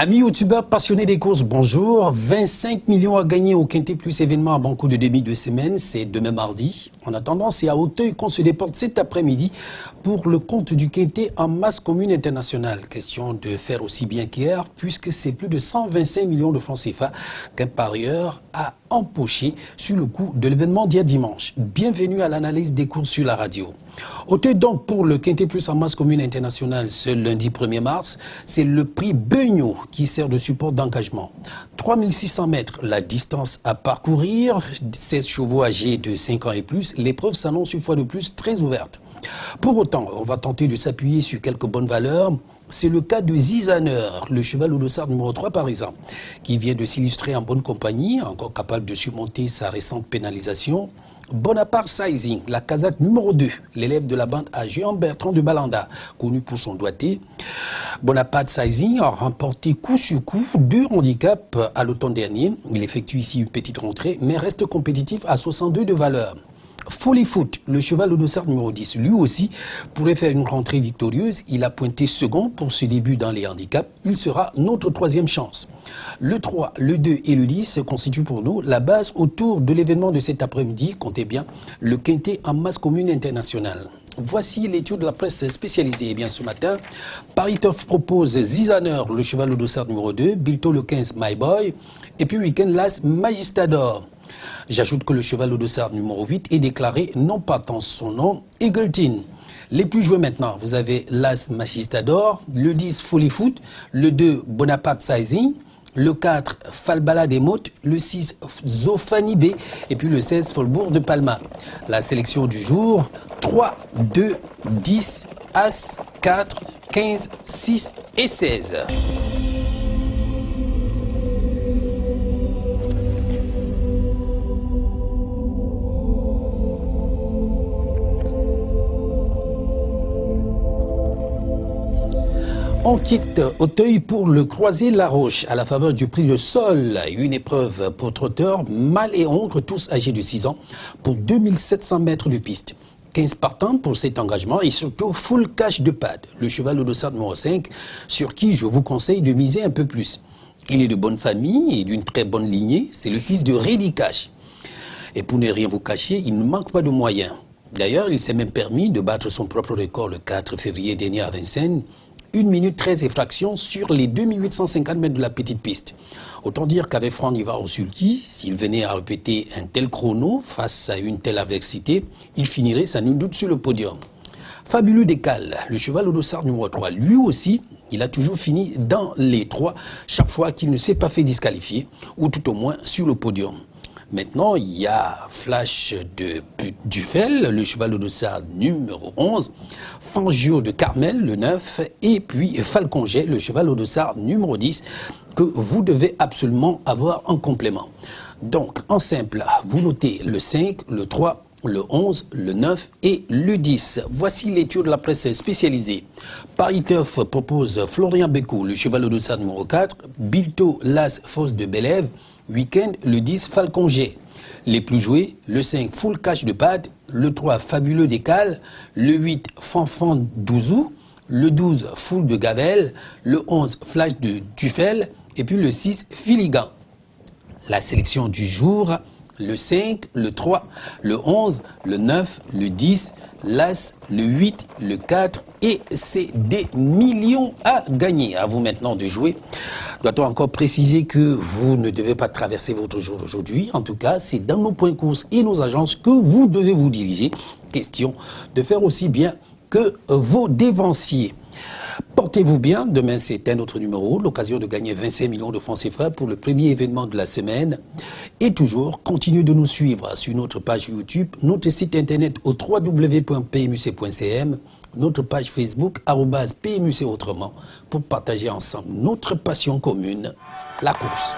Amis youtubeurs passionnés des courses, bonjour. 25 millions à gagner au Quintet Plus événement à Banco de début de semaine, c'est demain mardi. En attendant, c'est à Auteuil qu'on se déporte cet après-midi pour le compte du Quintet en masse commune internationale. Question de faire aussi bien qu'hier, puisque c'est plus de 125 millions de francs CFA qu'un parieur a empoché sur le coup de l'événement d'hier dimanche. Bienvenue à l'analyse des courses sur la radio. Auteuil donc pour le Quintet Plus en masse commune internationale ce lundi 1er mars, c'est le prix Beugno qui sert de support d'engagement. 3600 mètres, la distance à parcourir, 16 chevaux âgés de 5 ans et plus, l'épreuve s'annonce une fois de plus très ouverte. Pour autant, on va tenter de s'appuyer sur quelques bonnes valeurs. C'est le cas de Zizaner, le cheval au dossard numéro 3 par exemple, qui vient de s'illustrer en bonne compagnie, encore capable de surmonter sa récente pénalisation. Bonaparte Sizing, la casaque numéro 2, l'élève de la bande à Jean Bertrand de Balanda, connu pour son doigté. Bonaparte Sizing a remporté coup sur coup 2 handicaps à l'automne dernier. Il effectue ici une petite rentrée, mais reste compétitif à 62 de valeur. Folly Foot, le cheval au dossard numéro 10, lui aussi pourrait faire une rentrée victorieuse. Il a pointé second pour ce début dans les handicaps. Il sera notre troisième chance. Le 3, le 2 et le 10 constituent pour nous la base autour de l'événement de cet après-midi. Comptez bien, le Quintet en masse commune internationale. Voici l'étude de la presse spécialisée. Eh bien, ce matin, Paris-Turf propose Zizaner, le cheval au dossard numéro 2, Bilto le 15, My Boy, et puis Weekend Las Magistador. J'ajoute que le cheval au dossard numéro 8 est déclaré non pas tant son nom, Eagleton. Les plus joués maintenant, vous avez l'As Magistador, le 10 Folly Foot, le 2 Bonaparte Sizing, le 4 Falbala des Mottes, le 6 Zofani B et puis le 16 Folbourg de Palma. La sélection du jour, 3, 2, 10, As, 4, 15, 6 et 16. On quitte Auteuil pour le Croisé-la-Roche à la faveur du prix de Sol. Une épreuve pour trotteurs, mâles et hongres, tous âgés de 6 ans, pour 2700 mètres de piste. 15 partants pour cet engagement et surtout full cash de pad. Le cheval au dossard numéro 5, sur qui je vous conseille de miser un peu plus. Il est de bonne famille et d'une très bonne lignée. C'est le fils de Reddy Cash. Et pour ne rien vous cacher, il ne manque pas de moyens. D'ailleurs, il s'est même permis de battre son propre record le 4 février dernier à Vincennes. 1 minute 13 et fraction sur les 2850 mètres de la petite piste. Autant dire qu'avec Franck Nivard au sulky, s'il venait à répéter un tel chrono face à une telle adversité, il finirait sans nul doute sur le podium. Fabuleux Décal, le cheval au dossard numéro 3, lui aussi, il a toujours fini dans les 3 chaque fois qu'il ne s'est pas fait disqualifier, ou tout au moins sur le podium. Maintenant, il y a Flash de Dufel, le cheval au dossard numéro 11, Fangio de Carmel, le 9, et puis Falconget, le cheval au dossard numéro 10, que vous devez absolument avoir en complément. Donc, en simple, vous notez le 5, le 3, le 11, le 9 et le 10. Voici l'étude de la presse spécialisée. Paris-Turf propose Florian Bécou, le cheval au dossard numéro 4, Bilto Las Fosse de Bélève, Weekend, le 10 Falconget. Les plus joués, le 5 Full Cash de Pad, le 3 Fabuleux Décal, le 8 Fanfan Douzou, le 12 Full de Gavel, le 11 Flash de Dufel et puis le 6 Filigan. La sélection du jour, le 5, le 3, le 11, le 9, le 10, l'As, le 8, le 4 et c'est des millions à gagner. À vous maintenant de jouer. Doit-on encore préciser que vous ne devez pas traverser votre jour aujourd'hui? En tout cas, c'est dans nos points courses et nos agences que vous devez vous diriger. Question de faire aussi bien que vos dévanciers. Portez-vous bien, demain c'est un autre numéro, l'occasion de gagner 25 millions de francs CFA pour le premier événement de la semaine. Et toujours, continuez de nous suivre sur notre page YouTube, notre site internet au www.pmuc.cm, notre page Facebook @PMUC autrement, pour partager ensemble notre passion commune, la course.